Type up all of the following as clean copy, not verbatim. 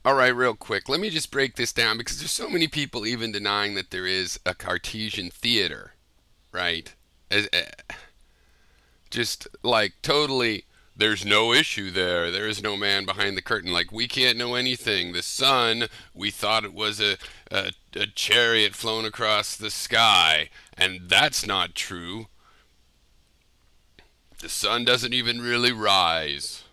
All right, real quick. Let me just break this down because there's so many people even denying that there is a Cartesian theater, right? Just like totally, there's no issue there. There is no man behind the curtain. Like, we can't know anything. The sun, we thought it was a chariot flown across the sky, and that's not true. The sun doesn't even really rise.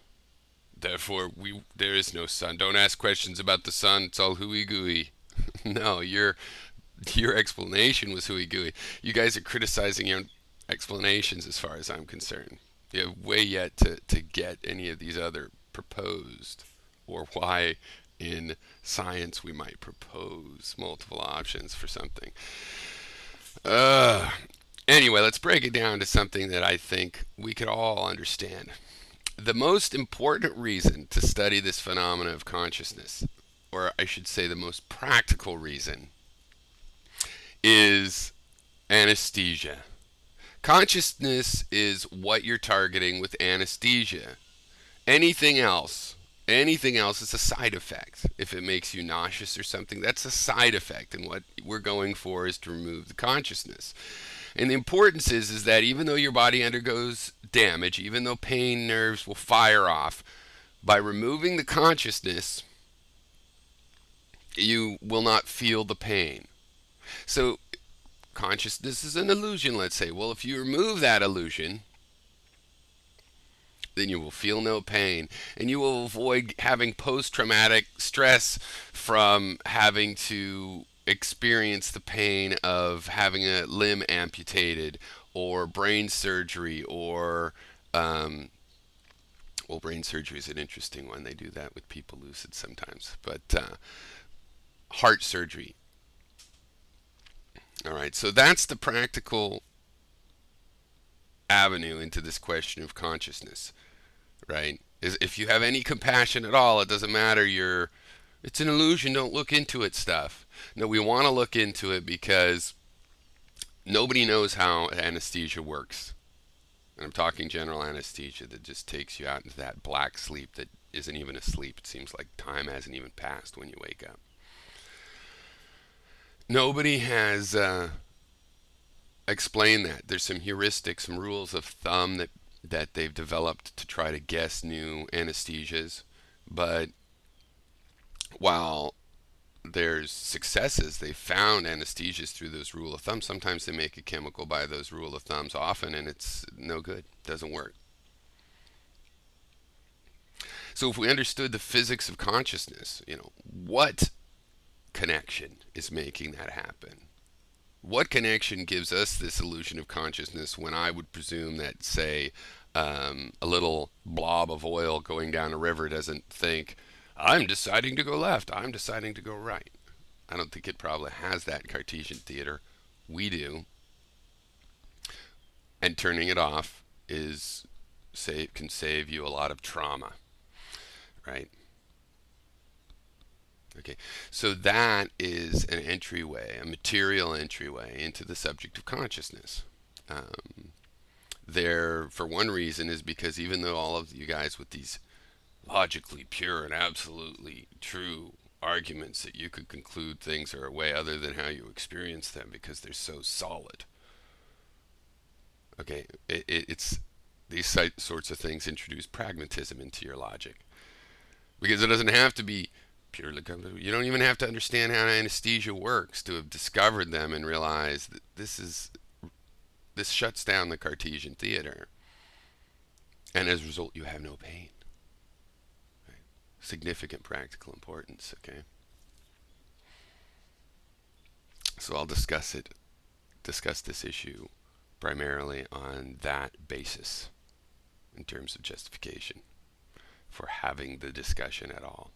Therefore, there is no sun. Don't ask questions about the sun. It's all hooey gooey. No, your explanation was hooey gooey. You guys are criticizing your own explanations as far as I'm concerned. You have way yet to get any of these other proposed, or why in science we might propose multiple options for something. Uh, anyway, let's break it down to something that I think we could all understand. The most important reason to study this phenomena of consciousness, or I should say the most practical reason, is anesthesia. Consciousness is what you're targeting with anesthesia. Anything else, anything else is a side effect. If it makes you nauseous or something, that's a side effect. And what we're going for is to remove the consciousness. And the importance is that even though your body undergoes damage, even though pain nerves will fire off, by removing the consciousness, you will not feel the pain. So consciousness is an illusion, let's say. Well, if you remove that illusion, then you will feel no pain, and you will avoid having post-traumatic stress from having to experience the pain of having a limb amputated, or brain surgery, or well, brain surgery is an interesting one. They do that with people lucid sometimes, but heart surgery. All right, so that's the practical avenue into this question of consciousness, right? Is if you have any compassion at all, it doesn't matter. It's an illusion. Don't look into it. Stuff. No, we want to look into it because nobody knows how anesthesia works. And I'm talking general anesthesia that just takes you out into that black sleep that isn't even a sleep. It seems like time hasn't even passed when you wake up. Nobody has explained that. There's some heuristics, some rules of thumb that they've developed to try to guess new anesthesias. But while there's successes, they found anesthesias through those rule of thumb. Sometimes they make a chemical by those rule of thumbs often, and it's no good. It doesn't work. So if we understood the physics of consciousness, what connection is making that happen? What connection gives us this illusion of consciousness when I would presume that, say, a little blob of oil going down a river doesn't think, I'm deciding to go left, I'm deciding to go right? I don't think it probably has that Cartesian theater. We do. And turning it off can save you a lot of trauma, right? Okay, so that is an entryway, a material entryway into the subject of consciousness. Um, there, for one reason, is because even though all of you guys with these logically pure and absolutely true arguments that you could conclude things are a way other than how you experience them because they're so solid. Okay, it's these sorts of things introduce pragmatism into your logic because it doesn't have to be purely. You don't even have to understand how anesthesia works to have discovered them and realize that this shuts down the Cartesian theater, and as a result, you have no pain. Right? Significant practical importance. Okay, so I'll discuss this issue primarily on that basis in terms of justification for having the discussion at all.